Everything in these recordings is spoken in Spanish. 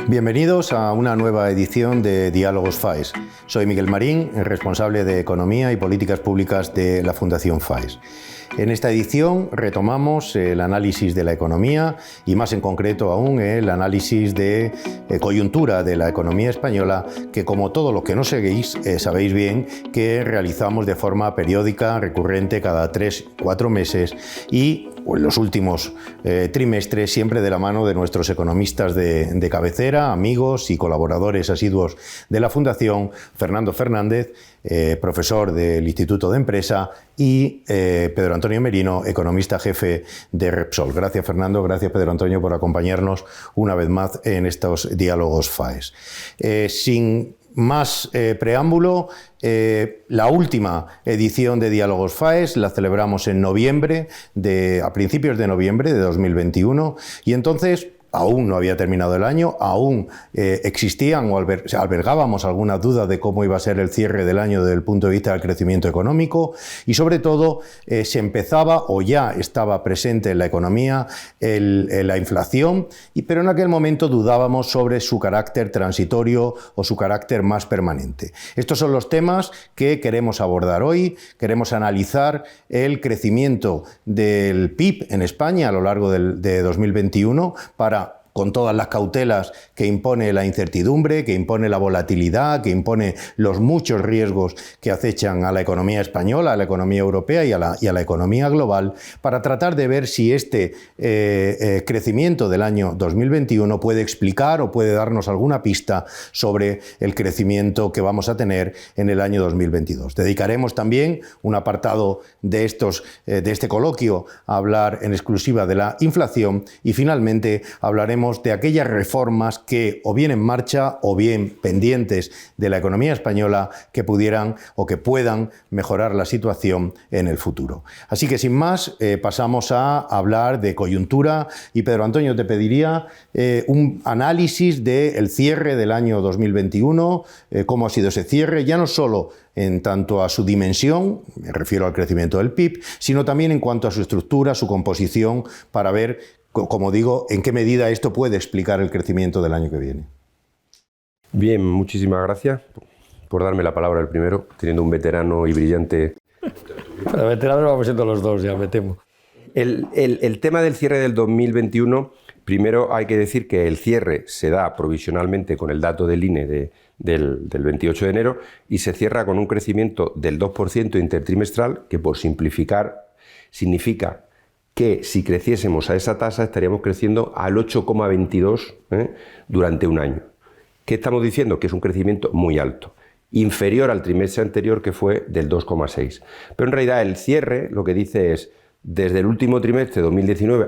Bienvenidos a una nueva edición de Diálogos FAES. Soy Miguel Marín, responsable de Economía y Políticas Públicas de la Fundación FAES. En esta edición retomamos el análisis de la economía y más en concreto aún el análisis de coyuntura de la economía española que, como todos los que nos seguís, sabéis bien que realizamos de forma periódica, recurrente, cada 3-4 meses y en los últimos trimestres siempre de la mano de nuestros economistas de cabecera, amigos y colaboradores asiduos de la Fundación, Fernando Fernández, profesor del Instituto de Empresa, y Pedro Antonio Merino, economista jefe de Repsol. Gracias, Fernando, gracias, Pedro Antonio, por acompañarnos una vez más en estos diálogos FAES. Sin más preámbulo, la última edición de Diálogos FAES la celebramos en noviembre, a principios de noviembre de 2021, y entonces aún no había terminado el año, aún existían o albergábamos alguna duda de cómo iba a ser el cierre del año desde el punto de vista del crecimiento económico y sobre todo se empezaba o ya estaba presente en la economía la inflación, pero en aquel momento dudábamos sobre su carácter transitorio o su carácter más permanente. Estos son los temas que queremos abordar hoy. Queremos analizar el crecimiento del PIB en España a lo largo de 2021 con todas las cautelas que impone la incertidumbre, que impone la volatilidad, que impone los muchos riesgos que acechan a la economía española, a la economía europea y a la economía global, para tratar de ver si este crecimiento del año 2021 puede explicar o puede darnos alguna pista sobre el crecimiento que vamos a tener en el año 2022. Dedicaremos también un apartado de este coloquio a hablar en exclusiva de la inflación y finalmente hablaremos de aquellas reformas que o bien en marcha o bien pendientes de la economía española que pudieran o que puedan mejorar la situación en el futuro. Así que sin más, pasamos a hablar de coyuntura y Pedro Antonio, te pediría un análisis del cierre del año 2021, cómo ha sido ese cierre, ya no solo en tanto a su dimensión, me refiero al crecimiento del PIB, sino también en cuanto a su estructura, su composición, para ver, como digo, en qué medida esto puede explicar el crecimiento del año que viene. Bien, muchísimas gracias por darme la palabra el primero, teniendo un veterano y brillante. Para veteranos vamos siendo los dos, ya me temo. El tema del cierre del 2021, primero hay que decir que el cierre se da provisionalmente con el dato del INE del 28 de enero y se cierra con un crecimiento del 2% intertrimestral, que por simplificar significa que si creciésemos a esa tasa estaríamos creciendo al 8,22 durante un año. ¿Qué estamos diciendo? Que es un crecimiento muy alto, inferior al trimestre anterior, que fue del 2,6. Pero en realidad el cierre lo que dice es, desde el último trimestre de 2019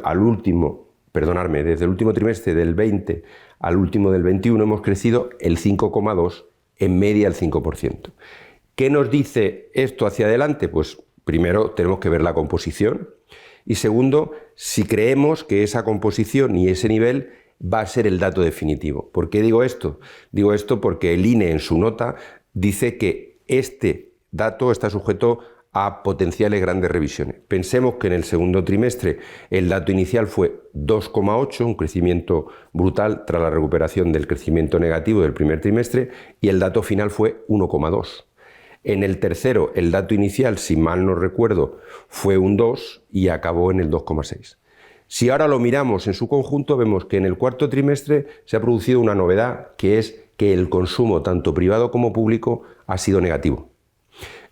desde el último trimestre del 20 al último del 21 hemos crecido el 5,2, en media el 5%. ¿Qué nos dice esto hacia adelante? Pues primero tenemos que ver la composición. Y segundo, si creemos que esa composición y ese nivel va a ser el dato definitivo. ¿Por qué digo esto? Digo esto porque el INE en su nota dice que este dato está sujeto a potenciales grandes revisiones. Pensemos que en el segundo trimestre el dato inicial fue 2,8, un crecimiento brutal tras la recuperación del crecimiento negativo del primer trimestre, y el dato final fue 1,2. En el tercero, el dato inicial, si mal no recuerdo, fue un 2 y acabó en el 2,6. Si ahora lo miramos en su conjunto, vemos que en el cuarto trimestre se ha producido una novedad, que es que el consumo, tanto privado como público, ha sido negativo.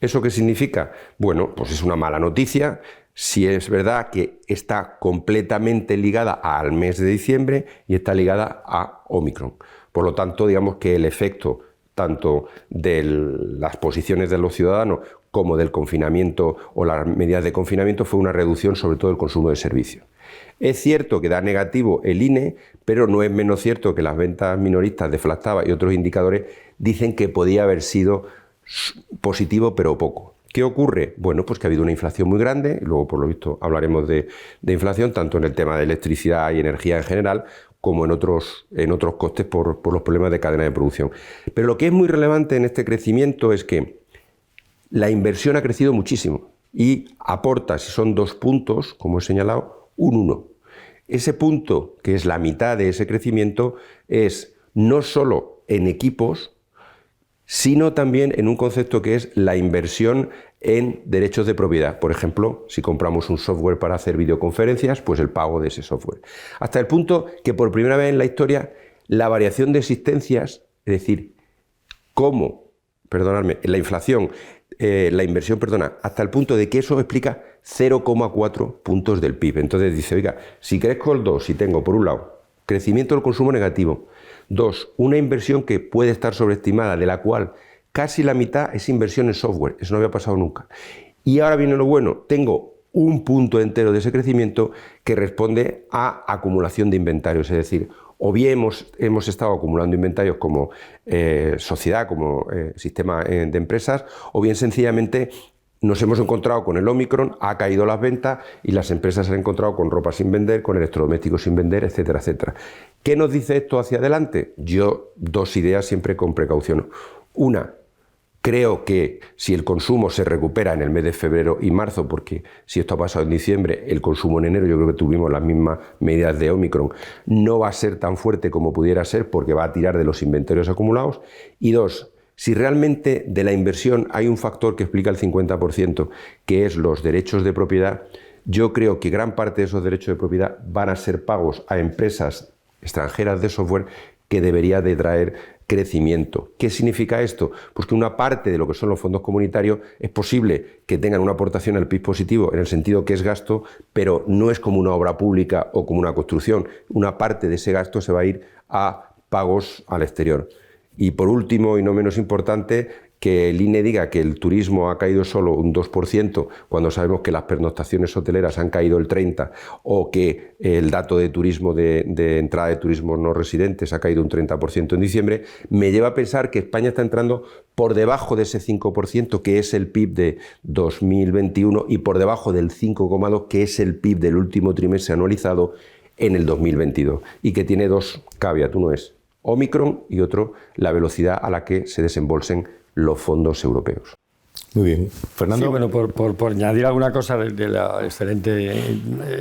¿Eso qué significa? Bueno, pues es una mala noticia, si es verdad que está completamente ligada al mes de diciembre y está ligada a Omicron. Por lo tanto, digamos que el efecto tanto de las posiciones de los ciudadanos como del confinamiento o las medidas de confinamiento fue una reducción sobre todo del consumo de servicios. Es cierto que da negativo el INE, pero no es menos cierto que las ventas minoristas de Flactaba y otros indicadores dicen que podía haber sido positivo, pero poco. ¿Qué ocurre? Bueno, pues que ha habido una inflación muy grande, luego por lo visto hablaremos de inflación, tanto en el tema de electricidad y energía en general, como en otros costes por los problemas de cadena de producción. Pero lo que es muy relevante en este crecimiento es que la inversión ha crecido muchísimo y aporta, si son 2 puntos, como he señalado, un 1. Ese punto, que es la mitad de ese crecimiento, es no solo en equipos, sino también en un concepto que es la inversión en derechos de propiedad. Por ejemplo, si compramos un software para hacer videoconferencias, pues el pago de ese software. Hasta el punto que por primera vez en la historia la variación de existencias, es decir, la inflación, la inversión, hasta el punto de que eso explica 0,4 puntos del PIB. Entonces dice, oiga, si crezco el 2, si tengo por un lado crecimiento del consumo negativo, 2, una inversión que puede estar sobreestimada, de la cual casi la mitad es inversión en software, eso no había pasado nunca. Y ahora viene lo bueno, tengo un punto entero de ese crecimiento que responde a acumulación de inventarios, es decir, o bien hemos estado acumulando inventarios como sociedad, como sistema de empresas, o bien sencillamente nos hemos encontrado con el Omicron, ha caído las ventas y las empresas se han encontrado con ropa sin vender, con electrodomésticos sin vender, etcétera, etcétera. ¿Qué nos dice esto hacia adelante? Yo, dos ideas siempre con precaución. Una, creo que si el consumo se recupera en el mes de febrero y marzo, porque si esto ha pasado en diciembre, el consumo en enero, yo creo que tuvimos las mismas medidas de Omicron, no va a ser tan fuerte como pudiera ser porque va a tirar de los inventarios acumulados. Y dos, si realmente de la inversión hay un factor que explica el 50%, que es los derechos de propiedad, yo creo que gran parte de esos derechos de propiedad van a ser pagos a empresas extranjeras de software que debería de traer crecimiento. ¿Qué significa esto? Pues que una parte de lo que son los fondos comunitarios es posible que tengan una aportación al PIB positivo en el sentido que es gasto, pero no es como una obra pública o como una construcción. Una parte de ese gasto se va a ir a pagos al exterior. Y por último, y no menos importante, que el INE diga que el turismo ha caído solo un 2%, cuando sabemos que las pernoctaciones hoteleras han caído el 30%, o que el dato de turismo de entrada de turismo no residentes ha caído un 30% en diciembre, me lleva a pensar que España está entrando por debajo de ese 5%, que es el PIB de 2021, y por debajo del 5,2%, que es el PIB del último trimestre anualizado en el 2022, y que tiene dos caveats. Uno es Omicron y otro, la velocidad a la que se desembolsen los fondos europeos. Muy bien. Fernando. Sí, bueno, por añadir alguna cosa de la excelente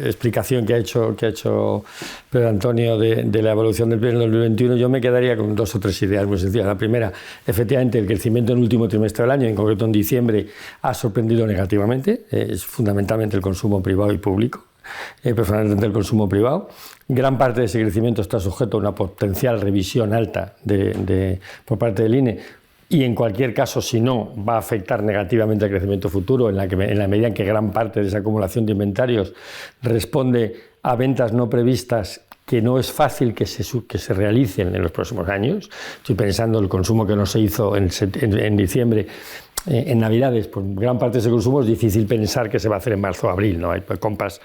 explicación que ha hecho Pedro Antonio de la evolución del PIB en el 2021, yo me quedaría con dos o tres ideas muy sencillas. La primera, efectivamente, el crecimiento en el último trimestre del año, en concreto en diciembre, ha sorprendido negativamente. Es fundamentalmente el consumo privado y público. Personalmente el consumo privado. Gran parte de ese crecimiento está sujeto a una potencial revisión alta por parte del INE y en cualquier caso, si no, va a afectar negativamente al crecimiento futuro en la medida en que gran parte de esa acumulación de inventarios responde a ventas no previstas que no es fácil que se realicen en los próximos años. Estoy pensando en el consumo que no se hizo en diciembre, en Navidades, pues gran parte de ese consumo es difícil pensar que se va a hacer en marzo o abril, ¿no? Hay compras,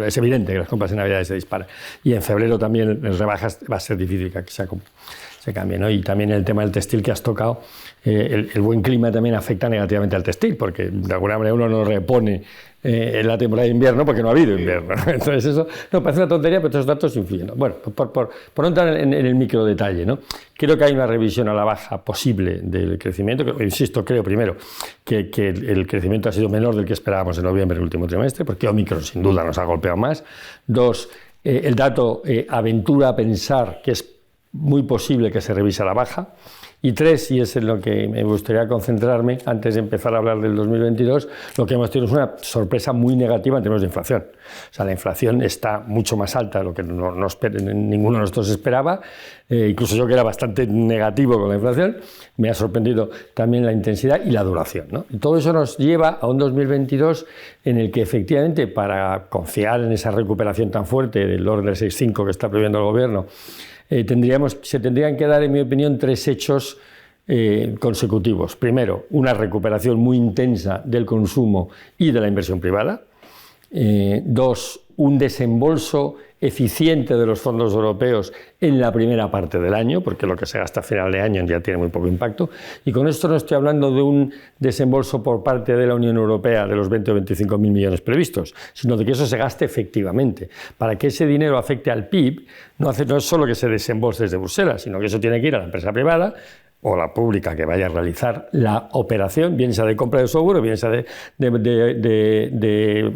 es evidente que las compras en Navidades se disparan. Y en febrero también en rebajas va a ser difícil que se cambie, ¿no? Y también el tema del textil que has tocado, el buen clima también afecta negativamente al textil, porque de alguna manera uno no repone en la temporada de invierno porque no ha habido invierno, ¿no? Entonces eso parece una tontería, pero estos datos influyen, ¿no? Bueno, por no entrar en el micro detalle, ¿no? Creo que hay una revisión a la baja posible del crecimiento, que, insisto, creo primero que el crecimiento ha sido menor del que esperábamos en noviembre, en el último trimestre, porque Omicron sin duda nos ha golpeado más. Dos, el dato aventura a pensar que es muy posible que se revise a la baja. Y tres, y es en lo que me gustaría concentrarme antes de empezar a hablar del 2022, lo que hemos tenido es una sorpresa muy negativa en términos de inflación. O sea, la inflación está mucho más alta de lo que ninguno de nosotros esperaba. Incluso yo, que era bastante negativo con la inflación, me ha sorprendido también la intensidad y la duración, ¿no? Y todo eso nos lleva a un 2022 en el que efectivamente, para confiar en esa recuperación tan fuerte del orden del 6,5 que está previendo el Gobierno, se tendrían que dar, en mi opinión, tres hechos consecutivos. Primero, una recuperación muy intensa del consumo y de la inversión privada. Dos, un desembolso eficiente de los fondos europeos en la primera parte del año, porque lo que se gasta a final de año ya tiene muy poco impacto. Y con esto no estoy hablando de un desembolso por parte de la Unión Europea de los 20 o 25.000 millones previstos, sino de que eso se gaste efectivamente. Para que ese dinero afecte al PIB, no es solo que se desembolse desde Bruselas, sino que eso tiene que ir a la empresa privada, o la pública que vaya a realizar la operación, bien sea de compra de software, o bien sea de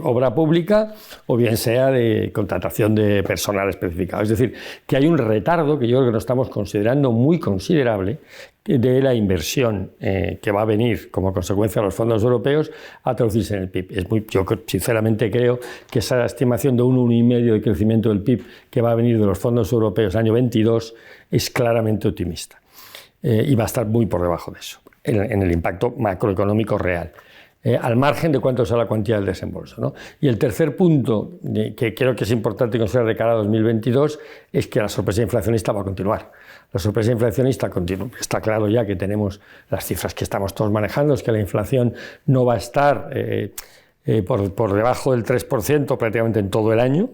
obra pública, o bien sea de contratación de personal especificado. Es decir, que hay un retardo que yo creo que no estamos considerando muy considerable de la inversión que va a venir como consecuencia de los fondos europeos a traducirse en el PIB. Yo sinceramente creo que esa estimación de un 1,5% de crecimiento del PIB que va a venir de los fondos europeos año 22 es claramente optimista. Y va a estar muy por debajo de eso, en el impacto macroeconómico real, al margen de cuánto sea la cuantía del desembolso, ¿no? Y el tercer punto que creo que es importante considerar de cara a 2022 es que la sorpresa inflacionista va a continuar. La sorpresa inflacionista continúa. Está claro ya que tenemos las cifras que estamos todos manejando, es que la inflación no va a estar por debajo del 3% prácticamente en todo el año.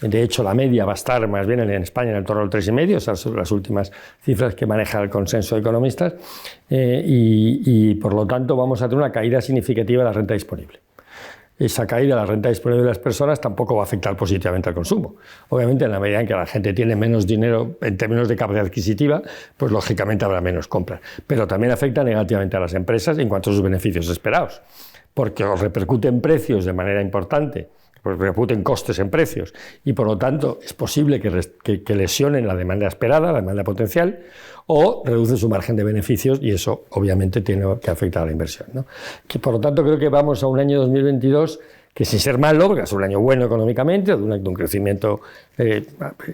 De hecho, la media va a estar más bien en España en el torno al 3,5%, esas son las últimas cifras que maneja el consenso de economistas, y por lo tanto vamos a tener una caída significativa de la renta disponible. Esa caída de la renta disponible de las personas tampoco va a afectar positivamente al consumo. Obviamente, en la medida en que la gente tiene menos dinero en términos de capacidad adquisitiva, pues lógicamente habrá menos compras. Pero también afecta negativamente a las empresas en cuanto a sus beneficios esperados, porque os repercuten precios de manera importante, pues repercuten costes en precios, y por lo tanto es posible que lesionen la demanda esperada, la demanda potencial, o reducen su margen de beneficios, y eso obviamente tiene que afectar a la inversión, ¿no? Que por lo tanto creo que vamos a un año 2022 que, sin ser malo, porque es un año bueno económicamente, de un crecimiento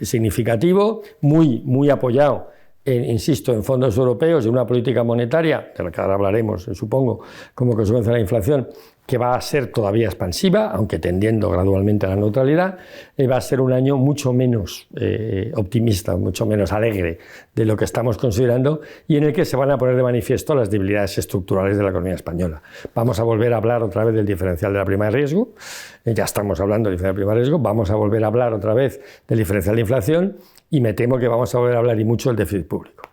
significativo, muy apoyado, insisto, en fondos europeos y una política monetaria, de la que ahora hablaremos, supongo, como consecuencia de la inflación, que va a ser todavía expansiva, aunque tendiendo gradualmente a la neutralidad. Va a ser un año mucho menos optimista, mucho menos alegre de lo que estamos considerando, y en el que se van a poner de manifiesto las debilidades estructurales de la economía española. Vamos a volver a hablar otra vez del diferencial de la prima de riesgo, ya estamos hablando del diferencial de la prima de riesgo, vamos a volver a hablar otra vez del diferencial de inflación, y me temo que vamos a volver a hablar y mucho del déficit público.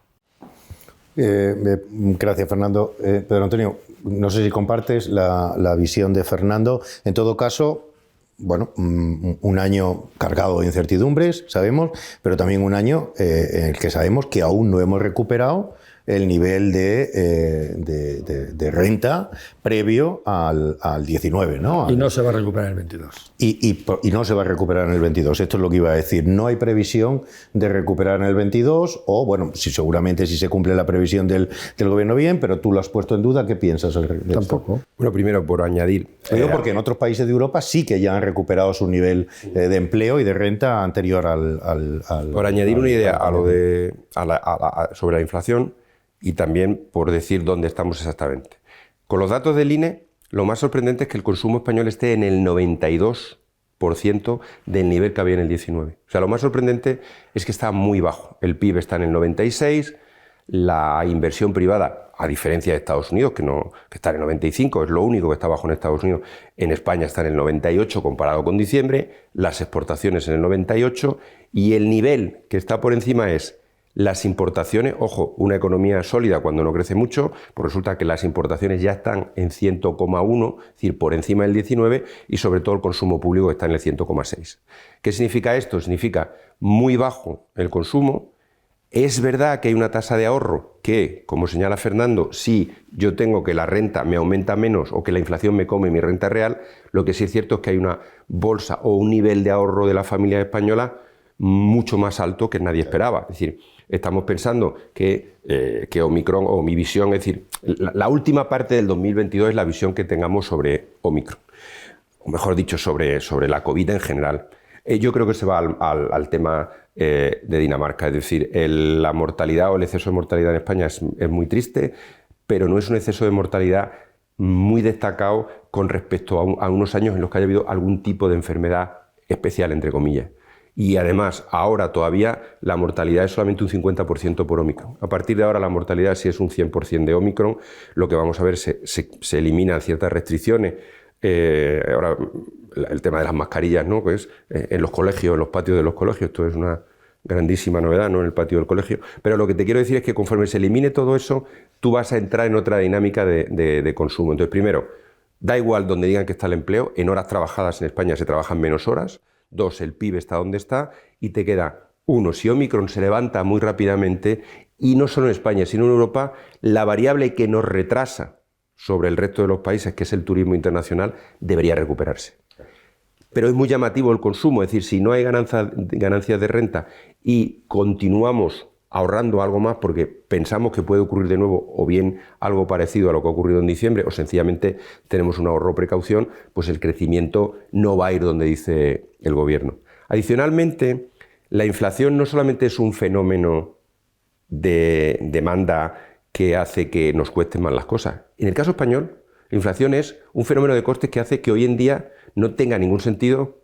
Gracias, Fernando. Pedro Antonio, no sé si compartes la visión de Fernando. En todo caso, bueno, un año cargado de incertidumbres, sabemos, pero también un año en el que sabemos que aún no hemos recuperado el nivel de renta previo al 19, ¿no? Y no se va a recuperar en el 22. Y no se va a recuperar en el 22. Esto es lo que iba a decir. No hay previsión de recuperar en el 22, o bueno, seguramente si se cumple la previsión del gobierno bien, pero tú lo has puesto en duda. ¿Qué piensas de Tampoco. esto? Bueno, primero, por añadir... porque en otros países de Europa sí que ya han recuperado su nivel de empleo y de renta anterior al por añadir una idea sobre la inflación, y también por decir dónde estamos exactamente. Con los datos del INE, lo más sorprendente es que el consumo español esté en el 92% del nivel que había en el 19. O sea, lo más sorprendente es que está muy bajo. El PIB está en el 96%, la inversión privada, a diferencia de Estados Unidos, que está en el 95%, es lo único que está bajo en Estados Unidos, en España está en el 98% comparado con diciembre, las exportaciones en el 98%, y el nivel que está por encima es las importaciones. Ojo, una economía sólida cuando no crece mucho, pues resulta que las importaciones ya están en 100,1, es decir, por encima del 19, y sobre todo el consumo público está en el 100,6. ¿Qué significa esto? Significa muy bajo el consumo. Es verdad que hay una tasa de ahorro que, como señala Fernando, si yo tengo que la renta me aumenta menos o que la inflación me come mi renta real, lo que sí es cierto es que hay una bolsa o un nivel de ahorro de la familia española mucho más alto que nadie esperaba. Es decir, estamos pensando que Omicron, o mi visión, es decir, la última parte del 2022 es la visión que tengamos sobre Omicron, o mejor dicho, sobre la COVID en general. Yo creo que se va al tema de Dinamarca, es decir, la mortalidad o el exceso de mortalidad en España es muy triste, pero no es un exceso de mortalidad muy destacado con respecto a unos años en los que haya habido algún tipo de enfermedad especial, entre comillas. Y además, ahora todavía la mortalidad es solamente un 50% por Omicron. A partir de ahora la mortalidad sí es un 100% de Omicron. Lo que vamos a ver, se eliminan ciertas restricciones. Ahora, el tema de las mascarillas, ¿no? Pues, en los colegios, en los patios de los colegios, esto es una grandísima novedad, ¿no? En el patio del colegio. Pero lo que te quiero decir es que conforme se elimine todo eso, tú vas a entrar en otra dinámica de consumo. Entonces, primero, da igual donde digan que está el empleo, en horas trabajadas en España se trabajan menos horas. 2, el PIB está donde está, y te queda 1, si Omicron se levanta muy rápidamente y no solo en España, sino en Europa, la variable que nos retrasa sobre el resto de los países, que es el turismo internacional, debería recuperarse. Pero es muy llamativo el consumo, es decir, si no hay ganancias de renta y continuamos ahorrando algo más porque pensamos que puede ocurrir de nuevo o bien algo parecido a lo que ha ocurrido en diciembre o sencillamente tenemos un ahorro precaución, pues el crecimiento no va a ir donde dice el gobierno. Adicionalmente, la inflación no solamente es un fenómeno de demanda que hace que nos cuesten más las cosas. En el caso español, la inflación es un fenómeno de costes que hace que hoy en día no tenga ningún sentido,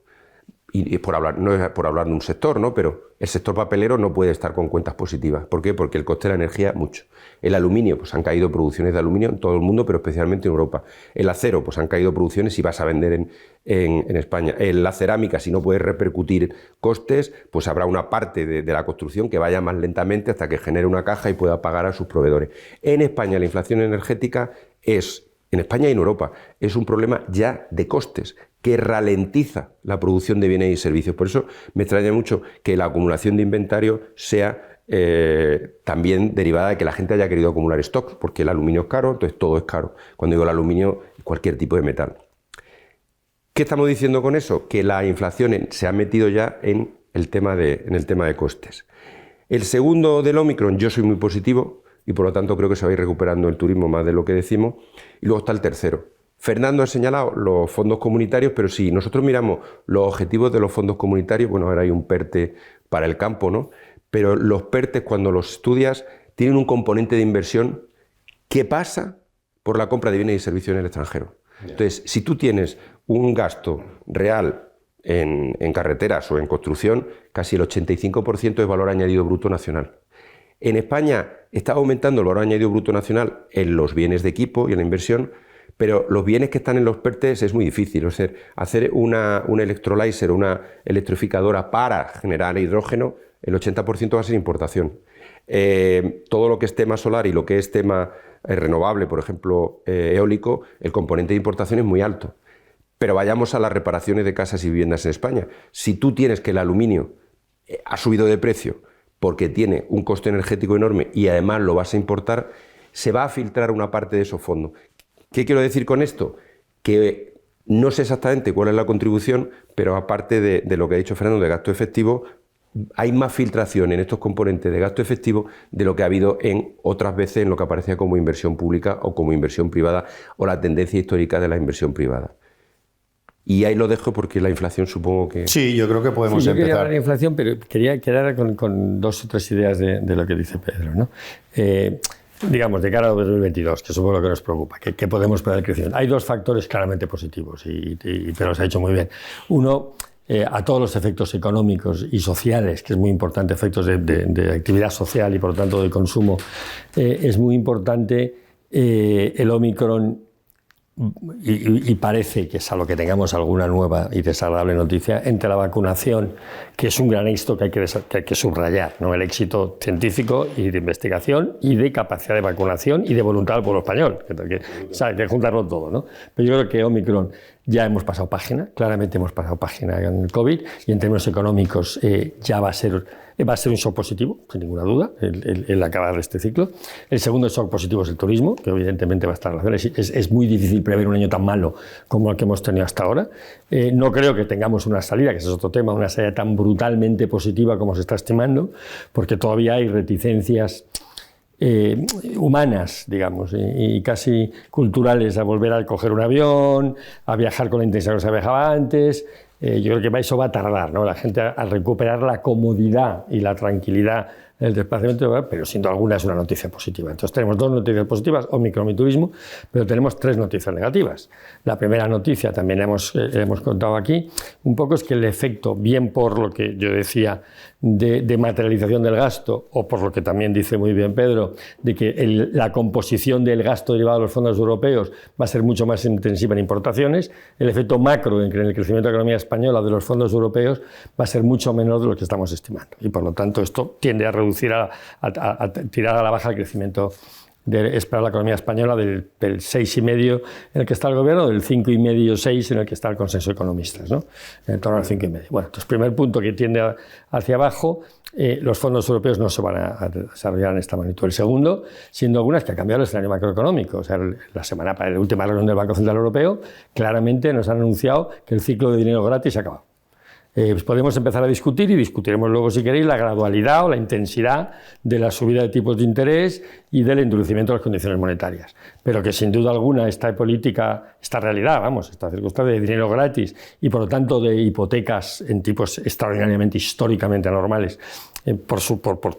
y no es por hablar de un sector, ¿no? Pero el sector papelero no puede estar con cuentas positivas. ¿Por qué? Porque el coste de la energía, mucho. El aluminio, pues han caído producciones de aluminio en todo el mundo, pero especialmente en Europa. El acero, pues han caído producciones y vas a vender en España. La cerámica, si no puedes repercutir costes, pues habrá una parte de la construcción que vaya más lentamente hasta que genere una caja y pueda pagar a sus proveedores. En España la inflación energética en España y en Europa, es un problema ya de costes que ralentiza la producción de bienes y servicios. Por eso me extraña mucho que la acumulación de inventario sea también derivada de que la gente haya querido acumular stocks, porque el aluminio es caro, entonces todo es caro. Cuando digo el aluminio, cualquier tipo de metal. ¿Qué estamos diciendo con eso? Que la inflación se ha metido ya en el tema de costes. El segundo del Omicron, yo soy muy positivo, y por lo tanto creo que se va a ir recuperando el turismo más de lo que decimos. Y luego está el tercero. Fernando ha señalado los fondos comunitarios, pero si nosotros miramos los objetivos de los fondos comunitarios, bueno, ahora hay un PERTE para el campo, ¿no? Pero los PERTES, cuando los estudias, tienen un componente de inversión que pasa por la compra de bienes y servicios en el extranjero. Entonces, si tú tienes un gasto real en carreteras o en construcción, casi el 85% es valor añadido bruto nacional. En España está aumentando el valor añadido bruto nacional en los bienes de equipo y en la inversión, pero los bienes que están en los PERTES es muy difícil. O sea, hacer un electrolyzer, una electrificadora para generar hidrógeno, el 80% va a ser importación. Todo lo que es tema solar y lo que es tema renovable, por ejemplo, eólico, el componente de importación es muy alto. Pero vayamos a las reparaciones de casas y viviendas en España. Si tú tienes que el aluminio ha subido de precio porque tiene un coste energético enorme y además lo vas a importar, se va a filtrar una parte de esos fondos. ¿Qué quiero decir con esto? Que no sé exactamente cuál es la contribución, pero aparte de lo que ha dicho Fernando de gasto efectivo, hay más filtración en estos componentes de gasto efectivo de lo que ha habido en otras veces en lo que aparecía como inversión pública o como inversión privada o la tendencia histórica de la inversión privada. Y ahí lo dejo porque la inflación supongo que... Sí, yo creo que podemos yo empezar. Quería hablar de inflación, pero quería quedar con dos o tres ideas de lo que dice Pedro, ¿no? Digamos, de cara a 2022, que supongo lo que nos preocupa, que podemos esperar el crecimiento. Hay dos factores claramente positivos y Pedro los ha dicho muy bien. Uno, a todos los efectos económicos y sociales, que es muy importante, efectos de actividad social y por lo tanto de consumo, es muy importante el Omicron. Y parece que, salvo que tengamos alguna nueva y desagradable noticia, entre la vacunación, que es un gran éxito que hay que subrayar, ¿no? El éxito científico y de investigación y de capacidad de vacunación y de voluntad del pueblo español, hay que juntarlo todo, ¿no? Pero yo creo que Omicron ya hemos pasado página, claramente hemos pasado página en el COVID y en términos económicos ya va a ser un shock positivo, sin ninguna duda, el acabar este ciclo. El segundo shock positivo es el turismo, que evidentemente va a estar relacionado. Es muy difícil prever un año tan malo como el que hemos tenido hasta ahora. No creo que tengamos una salida, que ese es otro tema, una salida tan brutalmente positiva como se está estimando, porque todavía hay reticencias humanas, digamos, y casi culturales a volver a coger un avión, a viajar con la intensidad que se viajaba antes. Yo creo que eso va a tardar, ¿no? La gente a recuperar la comodidad y la tranquilidad del desplazamiento, pero siendo alguna es una noticia positiva. Entonces tenemos dos noticias positivas, Omicron y turismo, pero tenemos tres noticias negativas. La primera noticia, también hemos contado aquí, un poco es que el efecto, bien por lo que yo decía de materialización del gasto, o por lo que también dice muy bien Pedro, de que la composición del gasto derivado de los fondos europeos va a ser mucho más intensiva en importaciones, el efecto macro en el crecimiento de la economía española de los fondos europeos va a ser mucho menor de lo que estamos estimando. Y por lo tanto esto tiende a reducir, a tirar a la baja el crecimiento de esperar la economía española del 6,5 en el que está el gobierno, del 5,5-6 en el que está el consenso de economistas, ¿no? En torno al 5,5. Bueno, entonces, primer punto que tiende hacia abajo, los fondos europeos no se van a desarrollar en esta magnitud. El segundo, siendo algunas que ha cambiado el escenario macroeconómico. O sea, la última reunión del Banco Central Europeo, claramente nos han anunciado que el ciclo de dinero gratis se ha acabado. Pues podemos empezar a discutir, y discutiremos luego, si queréis, la gradualidad o la intensidad de la subida de tipos de interés y del endurecimiento de las condiciones monetarias. Pero que sin duda alguna esta política, esta realidad, esta circunstancia de dinero gratis y por lo tanto de hipotecas en tipos extraordinariamente, históricamente anormales, por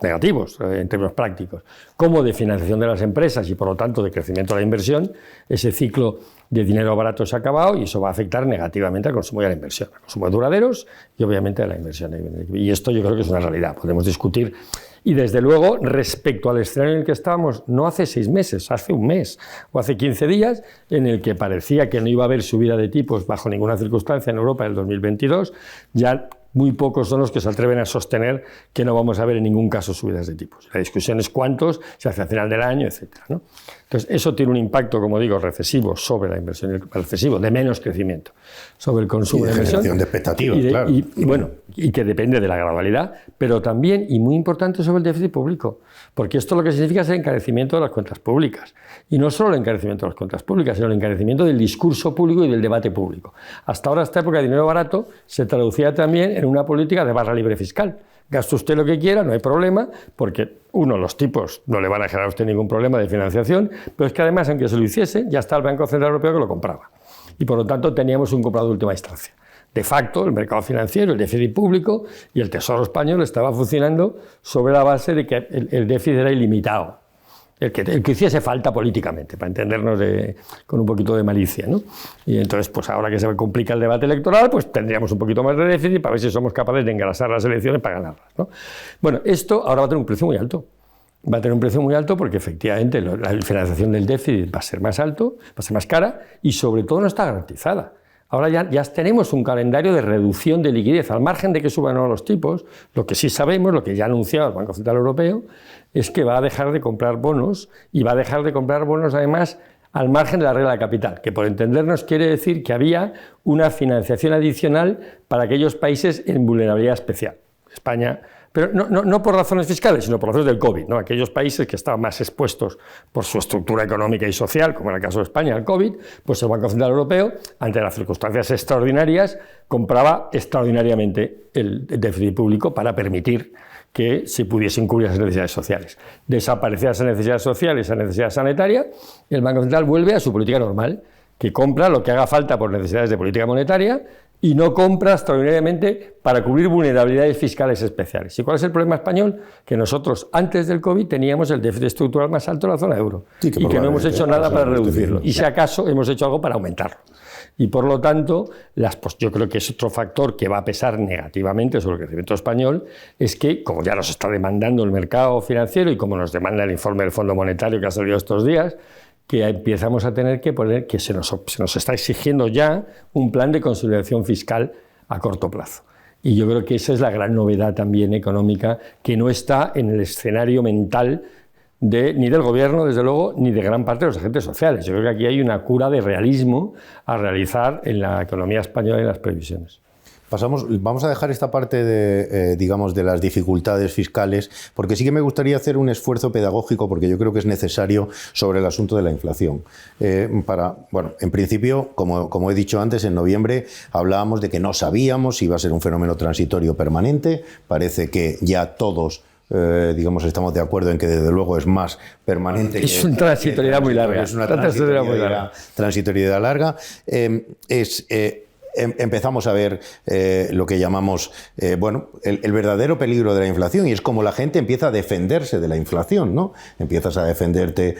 negativos en términos prácticos, como de financiación de las empresas y por lo tanto de crecimiento de la inversión, ese ciclo de dinero barato se ha acabado y eso va a afectar negativamente al consumo y a la inversión, al consumo de duraderos y obviamente a la inversión. Y esto yo creo que es una realidad, podemos discutir. Y desde luego, respecto al escenario en el que estábamos, no hace 6 meses, hace un mes o hace 15 días, en el que parecía que no iba a haber subida de tipos bajo ninguna circunstancia en Europa en el 2022, ya muy pocos son los que se atreven a sostener que no vamos a ver en ningún caso subidas de tipos. La discusión es cuántos, se hace a final del año, etc., ¿no? Entonces, eso tiene un impacto, como digo, recesivo sobre la inversión, recesivo, de menos crecimiento, sobre el consumo y de inversión. generación de expectativas, claro. Y que depende de la gradualidad, pero también, y muy importante, sobre el déficit público, porque esto lo que significa es el encarecimiento de las cuentas públicas. Y no solo el encarecimiento de las cuentas públicas, sino el encarecimiento del discurso público y del debate público. Hasta ahora, esta época de dinero barato se traducía también en una política de barra libre fiscal. Gaste usted lo que quiera, no hay problema, porque, los tipos no le van a generar a usted ningún problema de financiación, pero es que además, aunque se lo hiciese, ya está el Banco Central Europeo que lo compraba. Y por lo tanto teníamos un comprador de última instancia. De facto, el mercado financiero, el déficit público y el Tesoro español estaba funcionando sobre la base de que el déficit era ilimitado. El que hiciese falta políticamente, para entendernos con un poquito de malicia, ¿no? Y entonces, pues ahora que se complica el debate electoral, pues tendríamos un poquito más de déficit para ver si somos capaces de engrasar las elecciones para ganarlas, ¿no? Bueno, esto ahora va a tener un precio muy alto. Va a tener un precio muy alto porque efectivamente la financiación del déficit va a ser más alto, va a ser más cara y sobre todo no está garantizada. Ahora ya tenemos un calendario de reducción de liquidez, al margen de que suban o no los tipos. Lo que sí sabemos, lo que ya ha anunciado el Banco Central Europeo, es que va a dejar de comprar bonos, y va a dejar de comprar bonos además al margen de la regla de capital, que por entendernos quiere decir que había una financiación adicional para aquellos países en vulnerabilidad especial. España, pero no por razones fiscales, sino por razones del COVID, ¿no? Aquellos países que estaban más expuestos por su estructura económica y social, como en el caso de España, al COVID, pues el Banco Central Europeo, ante las circunstancias extraordinarias, compraba extraordinariamente el déficit público para permitir que se pudiesen cubrir esas necesidades sociales. Desaparecidas esas necesidades sociales, esa necesidad sanitaria, el Banco Central vuelve a su política normal, que compra lo que haga falta por necesidades de política monetaria y no compra extraordinariamente para cubrir vulnerabilidades fiscales especiales. ¿Y cuál es el problema español? Que nosotros, antes del COVID, teníamos el déficit estructural más alto de la zona euro, y que no hemos hecho nada para reducirlo. Y si acaso hemos hecho algo para aumentarlo. Y por lo tanto, pues yo creo que es otro factor que va a pesar negativamente sobre el crecimiento español, es que, como ya nos está demandando el mercado financiero y como nos demanda el informe del Fondo Monetario que ha salido estos días, que empezamos a tener que poner, que se nos está exigiendo ya un plan de consolidación fiscal a corto plazo. Y yo creo que esa es la gran novedad también económica, que no está en el escenario mental ni del gobierno, desde luego, ni de gran parte de los agentes sociales. Yo creo que aquí hay una cura de realismo a realizar en la economía española y en las previsiones. Vamos a dejar esta parte de las dificultades fiscales, porque sí que me gustaría hacer un esfuerzo pedagógico, porque yo creo que es necesario, sobre el asunto de la inflación. En principio, como he dicho antes, en noviembre hablábamos de que no sabíamos si iba a ser un fenómeno transitorio o permanente. Parece que ya todos estamos de acuerdo en que desde luego es más permanente. Es una transitoriedad muy larga. Es una transitoriedad larga. Empezamos a ver lo que llamamos el verdadero peligro de la inflación, y es como la gente empieza a defenderse de la inflación, ¿no? Empiezas a defenderte,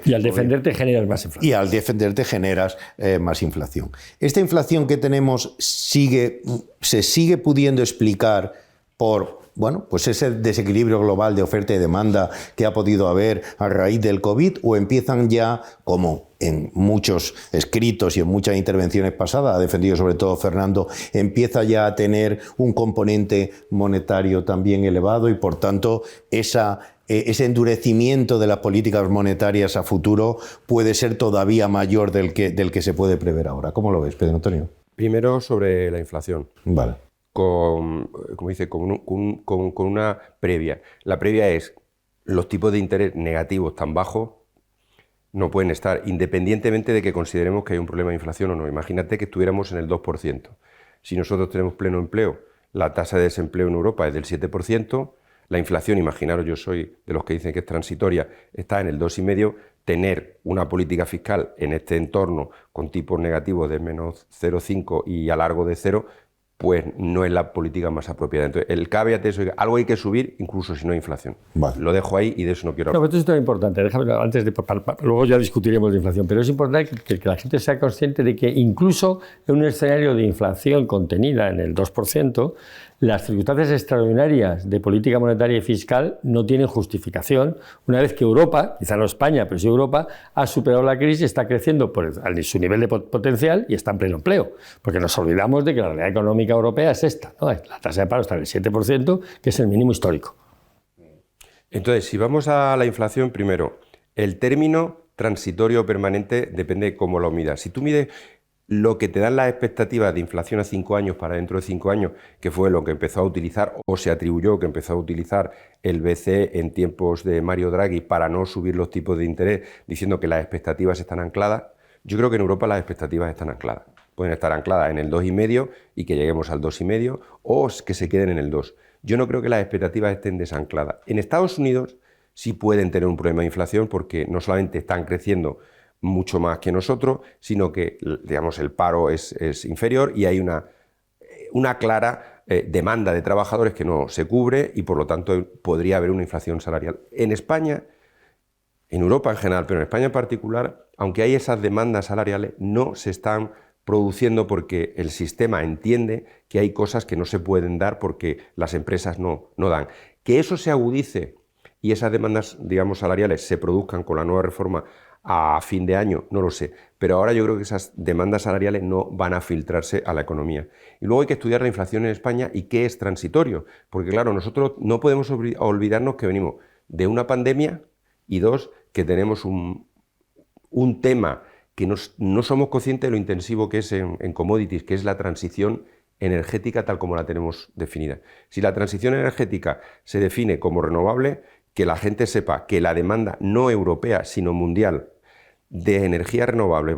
y al defenderte generas más inflación. Y al defenderte generas más inflación. Esta inflación que tenemos se sigue pudiendo explicar por pues ese desequilibrio global de oferta y demanda que ha podido haber a raíz del COVID, o empiezan ya, como en muchos escritos y en muchas intervenciones pasadas, ha defendido sobre todo Fernando, empieza ya a tener un componente monetario también elevado y por tanto ese endurecimiento de las políticas monetarias a futuro puede ser todavía mayor del que se puede prever ahora. ¿Cómo lo ves, Pedro Antonio? Primero sobre la inflación. Vale. Con una previa. La previa es los tipos de interés negativos tan bajos no pueden estar, independientemente de que consideremos que hay un problema de inflación o no. Imagínate que estuviéramos en el 2%. Si nosotros tenemos pleno empleo, la tasa de desempleo en Europa es del 7%, la inflación, imaginaros, yo soy de los que dicen que es transitoria, está en el 2,5%, tener una política fiscal en este entorno con tipos negativos de menos 0,5 y a largo de 0, pues no es la política más apropiada. Entonces, el caveat es que algo hay que subir, incluso si no hay inflación. Vale. Lo dejo ahí y de eso no quiero hablar. No, pero esto es importante. Déjame, antes de luego ya discutiremos de inflación, pero es importante que la gente sea consciente de que incluso en un escenario de inflación contenida en el 2%, las circunstancias extraordinarias de política monetaria y fiscal no tienen justificación una vez que Europa, quizá no España, pero sí Europa, ha superado la crisis, está creciendo por su nivel de potencial y está en pleno empleo. Porque nos olvidamos de que la realidad económica europea es esta, ¿no? La tasa de paro está en el 7%, que es el mínimo histórico. Entonces, si vamos a la inflación, primero, el término transitorio o permanente depende de cómo lo midas. Si tú mides lo que te dan las expectativas de inflación a 5 años para dentro de 5 años, que fue lo que empezó a utilizar o se atribuyó que empezó a utilizar el BCE en tiempos de Mario Draghi para no subir los tipos de interés, diciendo que las expectativas están ancladas, yo creo que en Europa las expectativas están ancladas. Pueden estar ancladas en el 2,5 y que lleguemos al 2,5 o que se queden en el 2. Yo no creo que las expectativas estén desancladas. En Estados Unidos sí pueden tener un problema de inflación porque no solamente están creciendo mucho más que nosotros, sino que, digamos, el paro es inferior y hay una clara demanda de trabajadores que no se cubre y, por lo tanto, podría haber una inflación salarial. En España, en Europa en general, pero en España en particular, aunque hay esas demandas salariales, no se están produciendo porque el sistema entiende que hay cosas que no se pueden dar porque las empresas no dan. Que eso se agudice y esas demandas, digamos, salariales se produzcan con la nueva reforma a fin de año, no lo sé, pero ahora yo creo que esas demandas salariales no van a filtrarse a la economía. Y luego hay que estudiar la inflación en España y qué es transitorio, porque claro, nosotros no podemos olvidarnos que venimos de una pandemia y dos, que tenemos un tema que no somos conscientes de lo intensivo que es en commodities, que es la transición energética tal como la tenemos definida. Si la transición energética se define como renovable, que la gente sepa que la demanda no europea, sino mundial, de energías renovables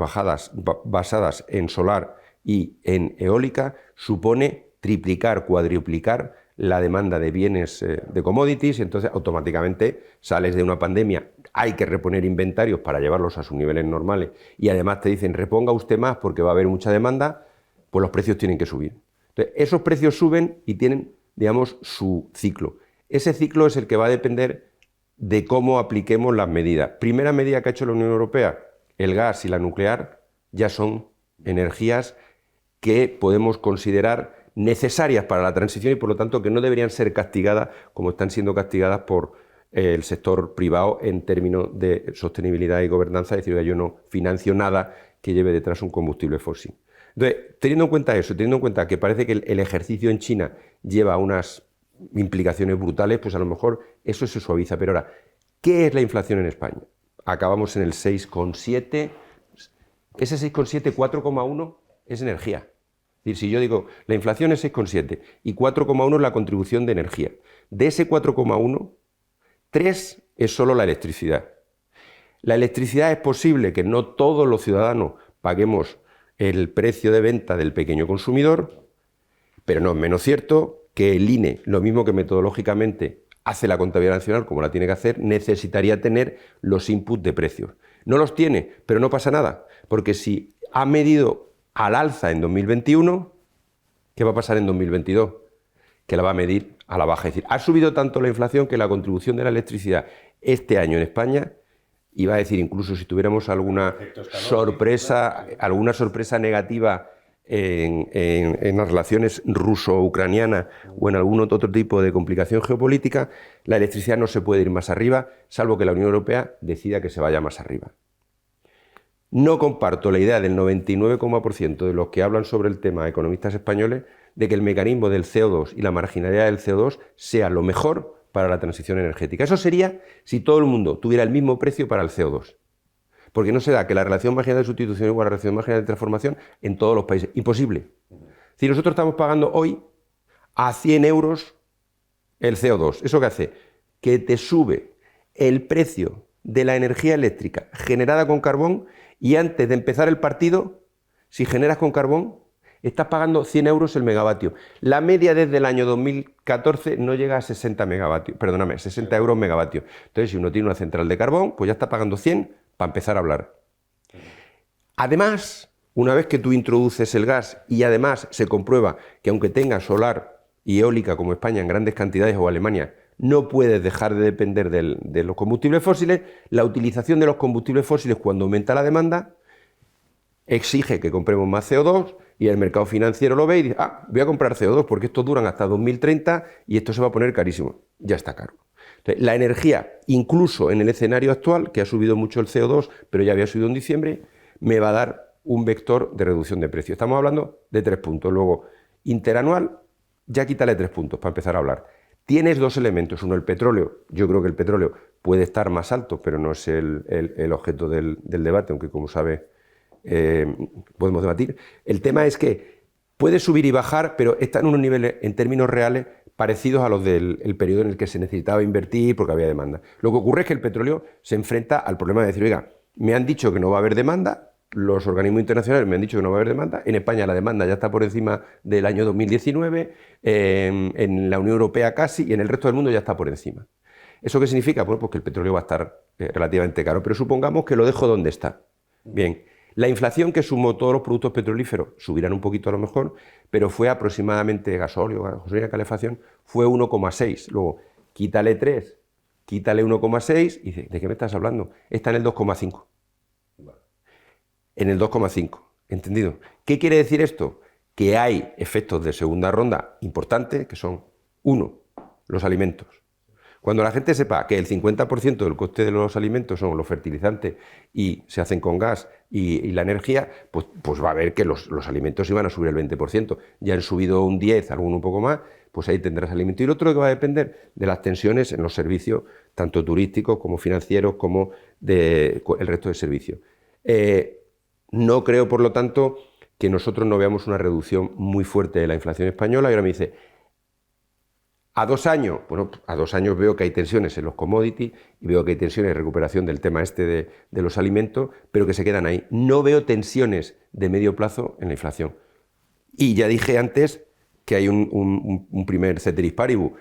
basadas en solar y en eólica, supone triplicar, cuadruplicar la demanda de bienes de commodities, y entonces automáticamente sales de una pandemia, hay que reponer inventarios para llevarlos a sus niveles normales, y además te dicen, reponga usted más porque va a haber mucha demanda, pues los precios tienen que subir. Entonces, esos precios suben y tienen, digamos, su ciclo. Ese ciclo es el que va a depender de cómo apliquemos las medidas. Primera medida que ha hecho la Unión Europea, el gas y la nuclear ya son energías que podemos considerar necesarias para la transición y por lo tanto que no deberían ser castigadas como están siendo castigadas por el sector privado en términos de sostenibilidad y gobernanza, es decir, que yo no financio nada que lleve detrás un combustible fósil. Entonces, teniendo en cuenta eso, teniendo en cuenta que parece que el ejercicio en China lleva unas implicaciones brutales, pues a lo mejor eso se suaviza. Pero ahora, ¿qué es la inflación en España? Acabamos en el 6,7. Ese 6,7, 4,1 es energía. Es decir, si yo digo, la inflación es 6,7 y 4,1 es la contribución de energía. De ese 4,1, 3 es solo la electricidad. La electricidad es posible que no todos los ciudadanos paguemos el precio de venta del pequeño consumidor, pero no es menos cierto que el INE, lo mismo que metodológicamente hace la contabilidad nacional como la tiene que hacer, necesitaría tener los inputs de precios. No los tiene, pero no pasa nada, porque si ha medido al alza en 2021, ¿qué va a pasar en 2022? Que la va a medir a la baja. Es decir, ha subido tanto la inflación que la contribución de la electricidad este año en España, iba a decir incluso si tuviéramos alguna sorpresa negativa en las relaciones ruso-ucranianas o en algún otro tipo de complicación geopolítica, la electricidad no se puede ir más arriba, salvo que la Unión Europea decida que se vaya más arriba. No comparto la idea del 99,% de los que hablan sobre el tema, economistas españoles, de que el mecanismo del CO2 y la marginalidad del CO2 sea lo mejor para la transición energética. Eso sería si todo el mundo tuviera el mismo precio para el CO2. Porque no se da que la relación marginal de sustitución igual a la relación marginal de transformación en todos los países. Imposible. Si nosotros estamos pagando hoy a 100 euros el CO2, ¿eso qué hace? Que te sube el precio de la energía eléctrica generada con carbón y antes de empezar el partido, si generas con carbón, estás pagando 100 euros el megavatio. La media desde el año 2014 no llega a 60 euros megavatio. Entonces, si uno tiene una central de carbón, pues ya está pagando 100 para empezar a hablar. Además, una vez que tú introduces el gas y además se comprueba que aunque tengas solar y eólica como España en grandes cantidades o Alemania, no puedes dejar de depender de los combustibles fósiles, la utilización de los combustibles fósiles cuando aumenta la demanda exige que compremos más CO2 y el mercado financiero lo ve y dice, voy a comprar CO2 porque estos duran hasta 2030 y esto se va a poner carísimo. Ya está caro. Entonces, la energía, incluso en el escenario actual, que ha subido mucho el CO2, pero ya había subido en diciembre, me va a dar un vector de reducción de precio. Estamos hablando de 3 puntos. Luego, interanual, ya quítale 3 puntos para empezar a hablar. Tienes 2 elementos. Uno, el petróleo. Yo creo que el petróleo puede estar más alto, pero no es el objeto del debate, aunque como sabe podemos debatir. El tema es que puede subir y bajar, pero está en unos niveles, en términos reales, parecidos a los del periodo en el que se necesitaba invertir porque había demanda. Lo que ocurre es que el petróleo se enfrenta al problema de decir, oiga, me han dicho que no va a haber demanda, los organismos internacionales me han dicho que no va a haber demanda, en España la demanda ya está por encima del año 2019, en la Unión Europea casi, y en el resto del mundo ya está por encima. ¿Eso qué significa? Bueno, pues que el petróleo va a estar relativamente caro, pero supongamos que lo dejo donde está. Bien. La inflación que sumó todos los productos petrolíferos subirán un poquito a lo mejor, pero fue aproximadamente gasóleo, gasolina, calefacción, fue 1,6. Luego, quítale 3, quítale 1,6 y dice, ¿de qué me estás hablando? Está en el 2,5. En el 2,5, ¿entendido? ¿Qué quiere decir esto? Que hay efectos de segunda ronda importantes, que son, 1, los alimentos. Cuando la gente sepa que el 50% del coste de los alimentos son los fertilizantes y se hacen con gas y la energía, pues va a ver que los alimentos iban a subir el 20%. Ya han subido un 10, alguno un poco más, pues ahí tendrás alimento. Y lo otro que va a depender de las tensiones en los servicios, tanto turísticos como financieros, como el resto de servicios. No creo, por lo tanto, que nosotros no veamos una reducción muy fuerte de la inflación española. Y ahora me dice, a 2 años, bueno, a 2 años veo que hay tensiones en los commodities y veo que hay tensiones de recuperación del tema de los alimentos, pero que se quedan ahí. No veo tensiones de medio plazo en la inflación. Y ya dije antes que hay un primer ceteris paribus.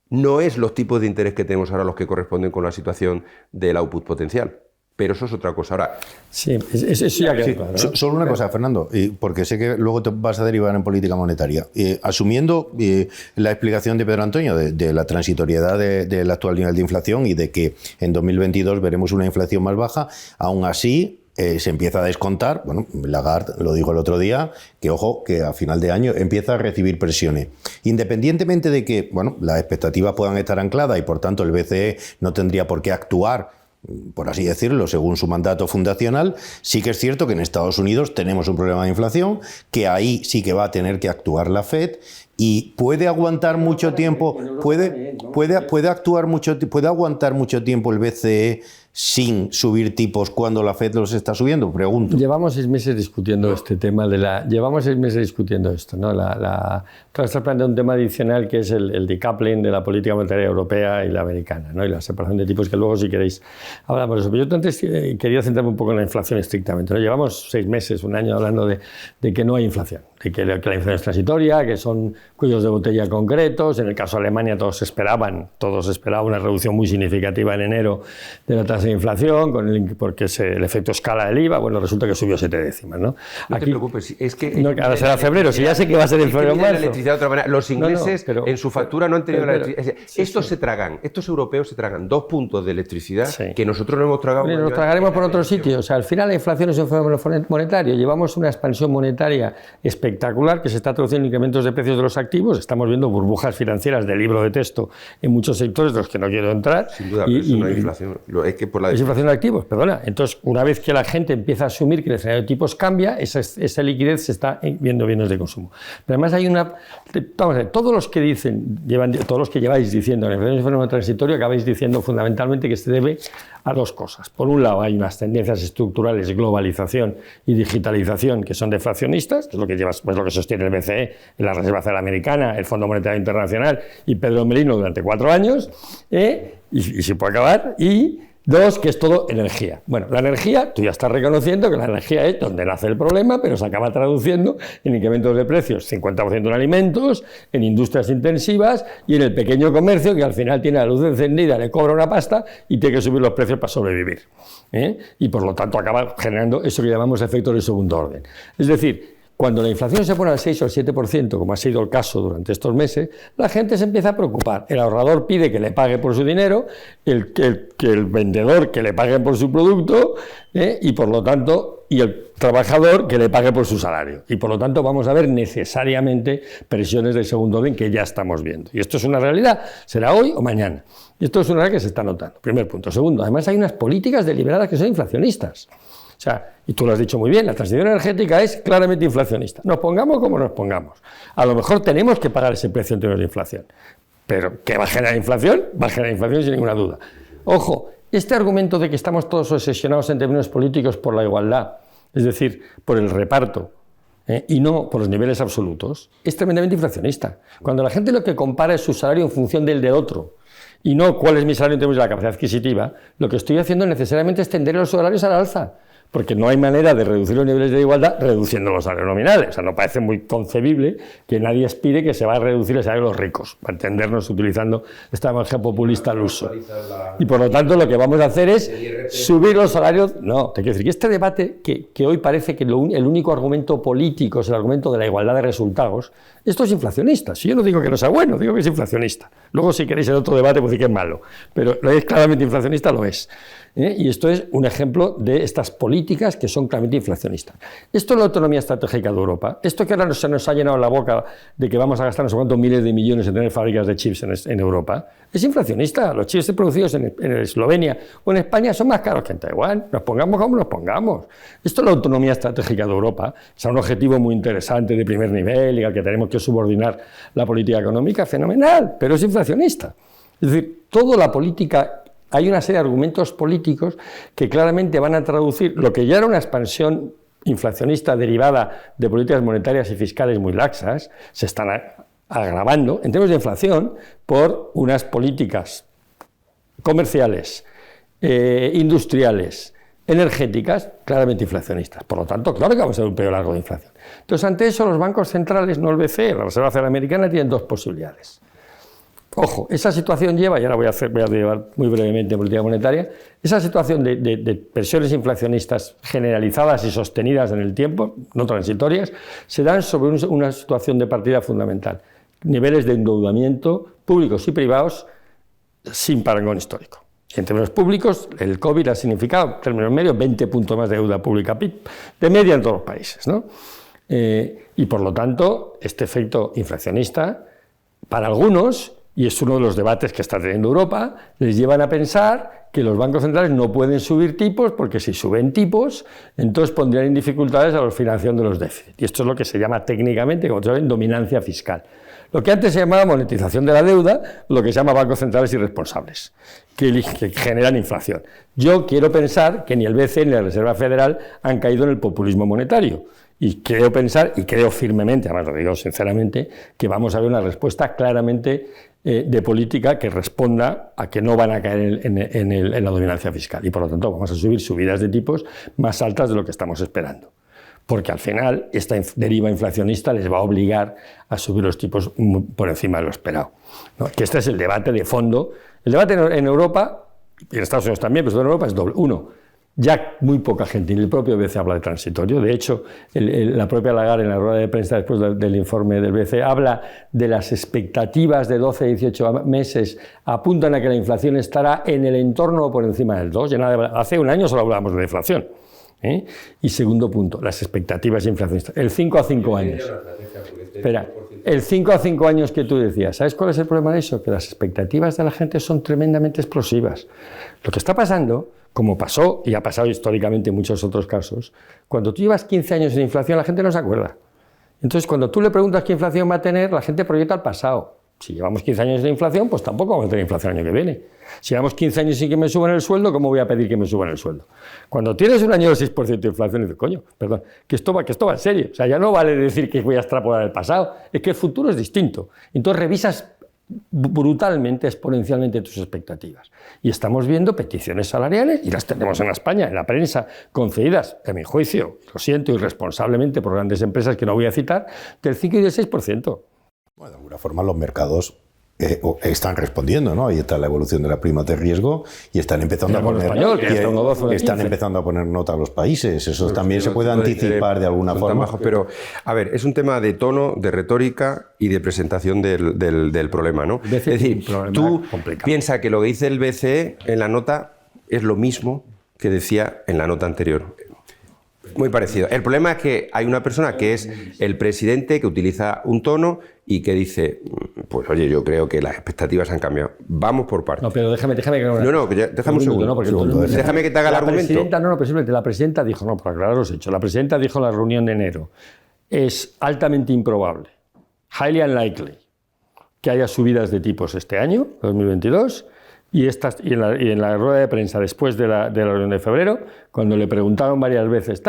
No es los tipos de interés que tenemos ahora los que corresponden con la situación del output potencial. Pero eso es otra cosa. Ahora, sí, eso ya queda claro, ¿no? Solo una cosa, Fernando, porque sé que luego te vas a derivar en política monetaria. Asumiendo la explicación de Pedro Antonio de la transitoriedad del actual nivel de inflación y de que en 2022 veremos una inflación más baja, aún así se empieza a descontar, bueno, Lagarde lo dijo el otro día, que ojo, que a final de año empieza a recibir presiones. Independientemente de que, bueno, las expectativas puedan estar ancladas y por tanto el BCE no tendría por qué actuar, por así decirlo, según su mandato fundacional, sí que es cierto que en Estados Unidos tenemos un problema de inflación, que ahí sí que va a tener que actuar la FED y puede aguantar mucho tiempo, puede aguantar mucho tiempo el BCE sin subir tipos cuando la FED los está subiendo, pregunto. Llevamos 6 meses discutiendo este tema llevamos 6 meses discutiendo esto, ¿no? Tú estás planteando un tema adicional que es el decoupling de la política monetaria europea y la americana, ¿no? Y la separación de tipos, que luego, si queréis, hablamos de eso. Pero yo antes quería centrarme un poco en la inflación estrictamente, ¿no? Llevamos 6 meses, un año hablando de que no hay inflación, de que la inflación es transitoria, que son cuellos de botella concretos. En el caso de Alemania todos esperaban una reducción muy significativa en enero de la tasa de inflación, porque es el efecto escala del IVA. Bueno, resulta que subió 7 décimas, ¿no? No te preocupes, es que... No, ahora será febrero, si ya sé que va a ser en febrero o marzo. La electricidad de otra manera. Los ingleses pero, en su factura no han tenido la electricidad. Estos europeos se tragan 2 puntos de electricidad que nosotros no hemos tragado. Nos tragaremos por otro sitio. O sea, al final la inflación es un fenómeno monetario. Llevamos una expansión monetaria espectacular espectacular que se está traduciendo en incrementos de precios de los activos. Estamos viendo burbujas financieras de libro de texto en muchos sectores de los que no quiero entrar. Sin duda, pero eso no es inflación. Es que por la es inflación de activos, perdona. Entonces, una vez que la gente empieza a asumir que el escenario de tipos cambia, esa liquidez se está viendo bienes de consumo. Pero además hay una... Vamos a ver, todos los que lleváis diciendo en el fenómeno transitorio, acabáis diciendo fundamentalmente que se debe a dos cosas. Por un lado, hay unas tendencias estructurales, globalización y digitalización, que son deflacionistas, que es lo que sostiene el BCE, la Reserva Federal Americana, el Fondo Monetario Internacional y Pedro Merino durante 4 años, y se puede acabar, y dos, que es todo energía. Bueno, la energía, tú ya estás reconociendo que la energía es donde nace el problema, pero se acaba traduciendo en incrementos de precios, 50% en alimentos, en industrias intensivas y en el pequeño comercio, que al final tiene la luz encendida, le cobra una pasta y tiene que subir los precios para sobrevivir. Y por lo tanto acaba generando eso que llamamos efectos de segundo orden. Es decir, cuando la inflación se pone al 6 o al 7%, como ha sido el caso durante estos meses, la gente se empieza a preocupar. El ahorrador pide que le pague por su dinero, que el vendedor que le pague por su producto, y por lo tanto, y el trabajador que le pague por su salario. Y por lo tanto vamos a ver necesariamente presiones de segundo orden que ya estamos viendo. Y esto es una realidad, será hoy o mañana. Y esto es una realidad que se está notando. Primer punto. Segundo, además hay unas políticas deliberadas que son inflacionistas. O sea, y tú lo has dicho muy bien, la transición energética es claramente inflacionista. Nos pongamos como nos pongamos. A lo mejor tenemos que pagar ese precio en términos de inflación. Pero ¿qué va a generar inflación? Va a generar inflación sin ninguna duda. Ojo, este argumento de que estamos todos obsesionados en términos políticos por la igualdad, es decir, por el reparto, y no por los niveles absolutos, es tremendamente inflacionista. Cuando la gente lo que compara es su salario en función del de otro, y no cuál es mi salario en términos de la capacidad adquisitiva, lo que estoy haciendo necesariamente es tender los salarios a la alza. Porque no hay manera de reducir los niveles de igualdad reduciendo los salarios nominales. O sea, no parece muy concebible que nadie aspire que se va a reducir el salario de los ricos, para entendernos utilizando esta imagen populista al uso. Y por lo tanto lo que vamos a hacer es subir los salarios. No, te quiero decir que este debate, que hoy parece que el único argumento político es el argumento de la igualdad de resultados, esto es inflacionista. Si yo no digo que no sea bueno, digo que es inflacionista. Luego si queréis el otro debate, pues sí que es malo. Pero lo es claramente inflacionista, lo es. Y esto es un ejemplo de estas políticas que son claramente inflacionistas. Esto es la autonomía estratégica de Europa. Esto que ahora se nos ha llenado la boca de que vamos a gastar no sé cuántos miles de millones en tener fábricas de chips en Europa, es inflacionista. Los chips producidos en Eslovenia o en España son más caros que en Taiwán. Nos pongamos como nos pongamos. Esto es la autonomía estratégica de Europa. Es un objetivo muy interesante de primer nivel y al que tenemos que subordinar la política económica, fenomenal, pero es inflacionista. Es decir, toda la política... Hay una serie de argumentos políticos que claramente van a traducir lo que ya era una expansión inflacionista derivada de políticas monetarias y fiscales muy laxas, se están agravando en términos de inflación por unas políticas comerciales, industriales, energéticas, claramente inflacionistas. Por lo tanto, claro que vamos a ver un periodo largo de inflación. Entonces, ante eso, los bancos centrales, no el BCE, la Reserva Federal Americana, tienen dos posibilidades. Ojo, esa situación lleva, y ahora voy a llevar muy brevemente en política monetaria, esa situación de presiones inflacionistas generalizadas y sostenidas en el tiempo, no transitorias, se dan sobre una situación de partida fundamental. Niveles de endeudamiento públicos y privados sin parangón histórico. En términos públicos, el COVID ha significado, en términos medios, 20 puntos más de deuda pública de media en todos los países, ¿no? Y por lo tanto, este efecto inflacionista, para algunos, y es uno de los debates que está teniendo Europa, les llevan a pensar que los bancos centrales no pueden subir tipos porque si suben tipos, entonces pondrían en dificultades a la financiación de los déficits. Y esto es lo que se llama técnicamente, como saben, dominancia fiscal. Lo que antes se llamaba monetización de la deuda, lo que se llama bancos centrales irresponsables, que generan inflación. Yo quiero pensar que ni el BCE ni la Reserva Federal han caído en el populismo monetario. Y quiero pensar, y creo firmemente, además lo digo sinceramente, que vamos a ver una respuesta claramente de política que responda a que no van a caer en la dominancia fiscal. Y por lo tanto vamos a subir subidas de tipos más altas de lo que estamos esperando. Porque al final esta deriva inflacionista les va a obligar a subir los tipos por encima de lo esperado, ¿no? Que este es el debate de fondo. El debate en Europa, y en Estados Unidos también, pero en Europa es doble. Uno, ya muy poca gente, ni el propio BCE habla de transitorio. De hecho, la propia Lagarde en la rueda de prensa después del informe del BCE habla de las expectativas de 12 a 18 meses, apuntan a que la inflación estará en el entorno o por encima del 2. Hace un año solo hablábamos de inflación. Y segundo punto, las expectativas inflacionistas. El 5 a 5 años. Espera, el 5 a 5 años que tú decías, ¿sabes cuál es el problema de eso? Que las expectativas de la gente son tremendamente explosivas. Lo que está pasando, como pasó y ha pasado históricamente en muchos otros casos, cuando tú llevas 15 años en inflación, la gente no se acuerda. Entonces, cuando tú le preguntas qué inflación va a tener, la gente proyecta el pasado. Si llevamos 15 años de inflación, pues tampoco vamos a tener inflación el año que viene. Si llevamos 15 años sin que me suban el sueldo, ¿cómo voy a pedir que me suban el sueldo? Cuando tienes un año de 6% de inflación, dices, coño, perdón, que esto va en serio. O sea, ya no vale decir que voy a extrapolar el pasado, es que el futuro es distinto. Entonces revisas brutalmente, exponencialmente tus expectativas. Y estamos viendo peticiones salariales, y las tenemos en España, en la prensa, concedidas, a mi juicio, lo siento, irresponsablemente por grandes empresas que no voy a citar, del 5 y del 6%. Bueno, de alguna forma los mercados están respondiendo, ¿no? Ahí está la evolución de las primas de riesgo y están empezando a poner nota a los países. Eso también se puede anticipar de alguna forma. Pero, a ver, es un tema de tono, de retórica y de presentación del problema, ¿no? Es decir, tú piensas que lo que dice el BCE en la nota es lo mismo que decía en la nota anterior. Muy parecido. El problema es que hay una persona que es el presidente que utiliza un tono y que dice, pues oye, yo creo que las expectativas han cambiado. Vamos por partes. No, pero déjame que... déjame un segundo. Déjame que te haga el argumento. La presidenta dijo, no, para aclarar los hechos, la presidenta dijo en la reunión de enero, es altamente improbable, highly unlikely, que haya subidas de tipos este año, 2022, y en la rueda de prensa después de la reunión de febrero, cuando le preguntaron varias veces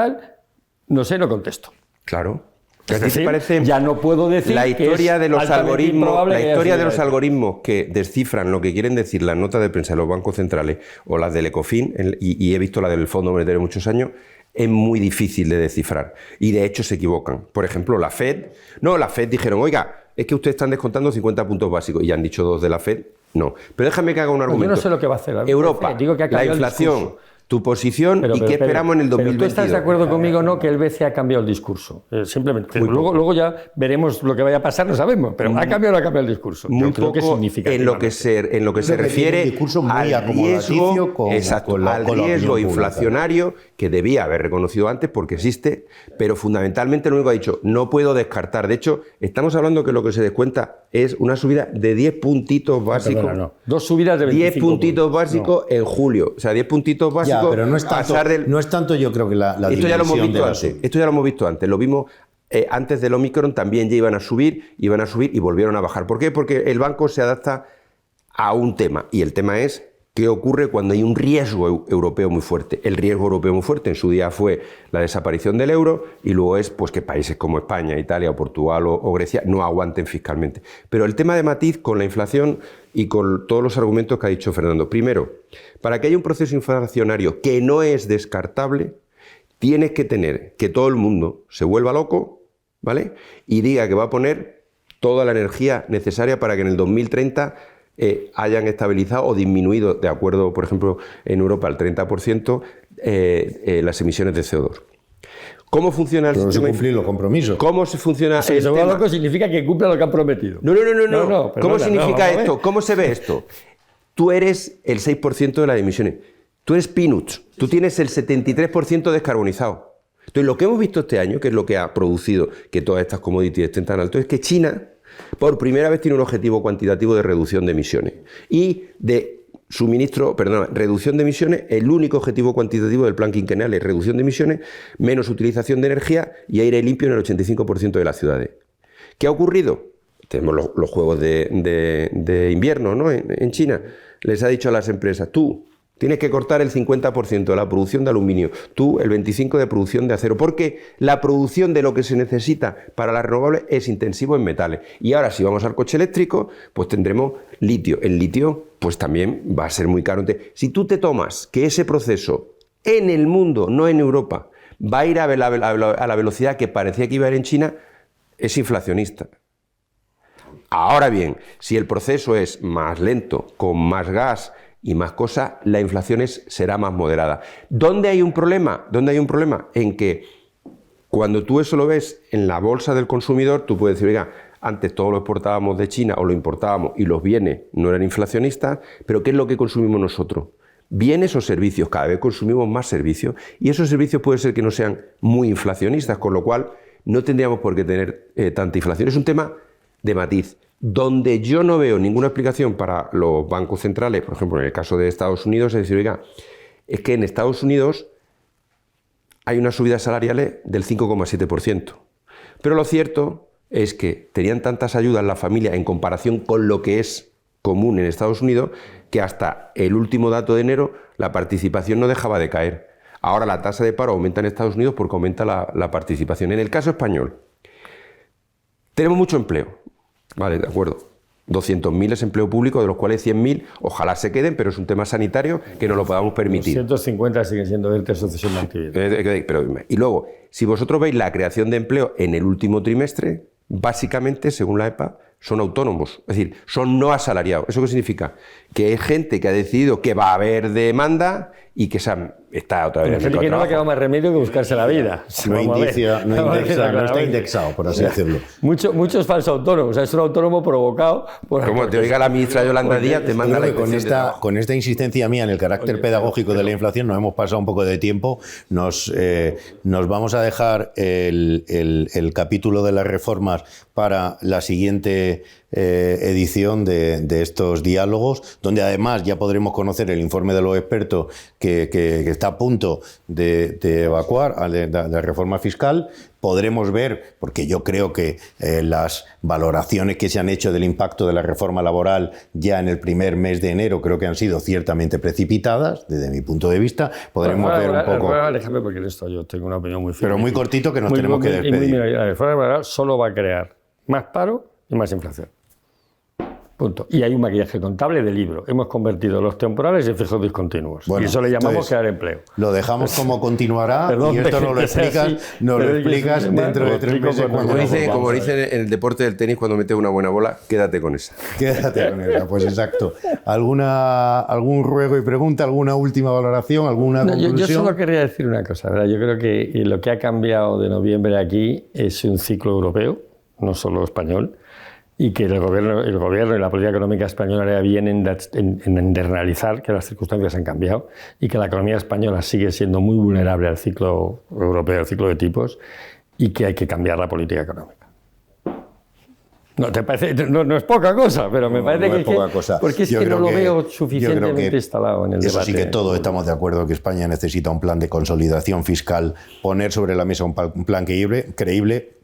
no contesto. Claro. Es decir, ya no puedo decir la historia de los algoritmos que descifran lo que quieren decir las notas de prensa de los bancos centrales o las del Ecofin, y he visto la del Fondo Monetario muchos años, es muy difícil de descifrar. Y de hecho se equivocan. Por ejemplo, la Fed dijeron, oiga, es que ustedes están descontando 50 puntos básicos. Y ya han dicho dos de la Fed, no. Pero déjame que haga un argumento. Yo no sé lo que va a hacer. Europa, la inflación, tu posición y qué esperamos en el 2022. ¿Tú estás de acuerdo conmigo no que el BCE ha cambiado el discurso? Simplemente. Luego ya veremos lo que vaya a pasar, no sabemos, pero ha cambiado o no ha cambiado el discurso. Muy poco que en lo que se refiere al riesgo inflacionario que debía haber reconocido antes porque existe, pero fundamentalmente lo único que ha dicho, no puedo descartar. De hecho, estamos hablando que lo que se descuenta es una subida de 10 puntitos básicos. No. Dos subidas de 25 10 puntitos básicos en julio. O sea, 10 puntitos básicos. Pero no es tanto yo creo que la esto ya lo hemos visto antes. Esto ya lo hemos visto antes. Lo vimos antes del Omicron, también ya iban a subir y volvieron a bajar. ¿Por qué? Porque el banco se adapta a un tema. Y el tema es qué ocurre cuando hay un riesgo europeo muy fuerte. El riesgo europeo muy fuerte en su día fue la desaparición del euro y luego es pues, que países como España, Italia, Portugal o Grecia no aguanten fiscalmente. Pero el tema de matiz con la inflación y con todos los argumentos que ha dicho Fernando. Primero, para que haya un proceso inflacionario que no es descartable, tienes que tener que todo el mundo se vuelva loco, ¿vale? Y diga que va a poner toda la energía necesaria para que en el 2030 hayan estabilizado o disminuido, de acuerdo, por ejemplo, en Europa al 30%, las emisiones de CO2. ¿Cómo funciona el sistema? Cumplir los compromisos. ¿Cómo se funciona el tema? Loco significa que cumpla lo que han prometido. No. ¿Cómo significa esto? ¿Cómo se ve esto? Tú eres el 6% de las emisiones. Tú eres peanuts. Tú tienes el 73% descarbonizado. Entonces, lo que hemos visto este año, que es lo que ha producido que todas estas commodities estén tan altos, es que China, por primera vez, tiene un objetivo cuantitativo de reducción de emisiones. Y de reducción de emisiones, el único objetivo cuantitativo del plan quinquenal es reducción de emisiones, menos utilización de energía y aire limpio en el 85% de las ciudades. ¿Qué ha ocurrido? Tenemos los juegos de invierno, ¿no? En China. Les ha dicho a las empresas, tú tienes que cortar el 50% de la producción de aluminio, tú el 25% de producción de acero, porque la producción de lo que se necesita para las renovables es intensivo en metales. Y ahora, si vamos al coche eléctrico, pues tendremos litio. El litio, pues también va a ser muy caro. Entonces, si tú te tomas que ese proceso en el mundo, no en Europa, va a ir a la velocidad que parecía que iba a ir en China, es inflacionista. Ahora bien, si el proceso es más lento, con más gas y más cosas, la inflación será más moderada. ¿Dónde hay un problema? En que cuando tú eso lo ves en la bolsa del consumidor, tú puedes decir, oiga, antes todo lo exportábamos de China o lo importábamos y los bienes no eran inflacionistas, pero ¿qué es lo que consumimos nosotros? bienes o servicios. Cada vez consumimos más servicios y esos servicios puede ser que no sean muy inflacionistas, con lo cual no tendríamos por qué tener tanta inflación. Es un tema de matiz. Donde yo no veo ninguna explicación para los bancos centrales, por ejemplo, en el caso de Estados Unidos, es decir, oiga, es que en Estados Unidos hay unas subidas salariales del 5,7%. Pero lo cierto es que tenían tantas ayudas las familias en comparación con lo que es común en Estados Unidos, que hasta el último dato de enero la participación no dejaba de caer. Ahora la tasa de paro aumenta en Estados Unidos porque aumenta la participación. En el caso español, tenemos mucho empleo. Vale, de acuerdo. 200.000 es empleo público, de los cuales 100.000 ojalá se queden, pero es un tema sanitario que no lo podamos permitir. 150 siguen siendo ERTE, sucesión de actividad. Y luego, si vosotros veis la creación de empleo en el último trimestre, básicamente, según la EPA, son autónomos, es decir, son no asalariados. ¿Eso qué significa? Que hay gente que ha decidido que va a haber demanda y que está otra vez en el gente que no le ha quedado más remedio que buscarse la vida. No está indexado, por así decirlo. Muchos falsos autónomos, o sea, es un autónomo provocado por... Como te oiga la ministra Yolanda Díaz, te manda la con esta insistencia mía en el carácter pedagógico de la inflación, nos hemos pasado un poco de tiempo. Nos vamos a dejar el capítulo de las reformas para la siguiente edición de estos diálogos, donde además ya podremos conocer el informe de los expertos que está a punto de evacuar de la reforma fiscal. Podremos ver, porque yo creo que las valoraciones que se han hecho del impacto de la reforma laboral ya en el primer mes de enero creo que han sido ciertamente precipitadas, desde mi punto de vista. Podremos ver un poco... Déjame, porque esto yo tengo una opinión muy firme. Pero muy cortito, que nos tenemos que despedir. La reforma laboral solo va a crear más paro y más inflación. Punto. Y hay un maquillaje contable de libro. Hemos convertido los temporales en fijos discontinuos. Bueno, y eso le llamamos crear empleo. Lo dejamos como continuará. Perdón, y esto nos lo explicas dentro de 3 meses. Como dice en el deporte del tenis, cuando metes una buena bola, quédate con esa. Quédate con esa, pues exacto. ¿Algún ruego y pregunta? ¿Alguna última valoración? ¿Alguna conclusión? Yo solo querría decir una cosa, ¿verdad? Yo creo que lo que ha cambiado de noviembre aquí es un ciclo europeo, no solo español, y que el gobierno y la política económica española haría bien en internalizar que las circunstancias han cambiado y que la economía española sigue siendo muy vulnerable al ciclo europeo, al ciclo de tipos, y que hay que cambiar la política económica. ¿No te parece? No es poca cosa, pero me parece que es poca cosa. Porque es que no lo veo suficientemente instalado en el debate. Eso sí que todos estamos de acuerdo que España necesita un plan de consolidación fiscal, poner sobre la mesa un plan creíble.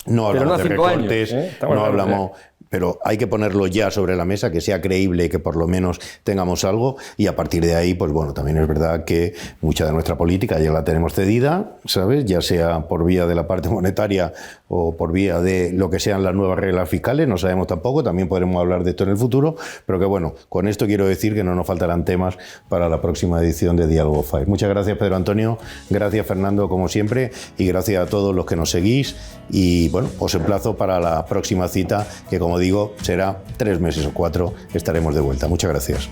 No hablamos de recortes, no hablamos... Pero hay que ponerlo ya sobre la mesa, que sea creíble y que por lo menos tengamos algo. Y a partir de ahí, pues bueno, también es verdad que mucha de nuestra política ya la tenemos cedida, ¿sabes? Ya sea por vía de la parte monetaria o por vía de lo que sean las nuevas reglas fiscales, no sabemos tampoco, también podremos hablar de esto en el futuro. Pero que bueno, con esto quiero decir que no nos faltarán temas para la próxima edición de Diálogo FAIS. Muchas gracias, Pedro Antonio, gracias, Fernando, como siempre, y gracias a todos los que nos seguís. Y bueno, os emplazo para la próxima cita, que como digo, será 3 meses o 4, estaremos de vuelta. Muchas gracias.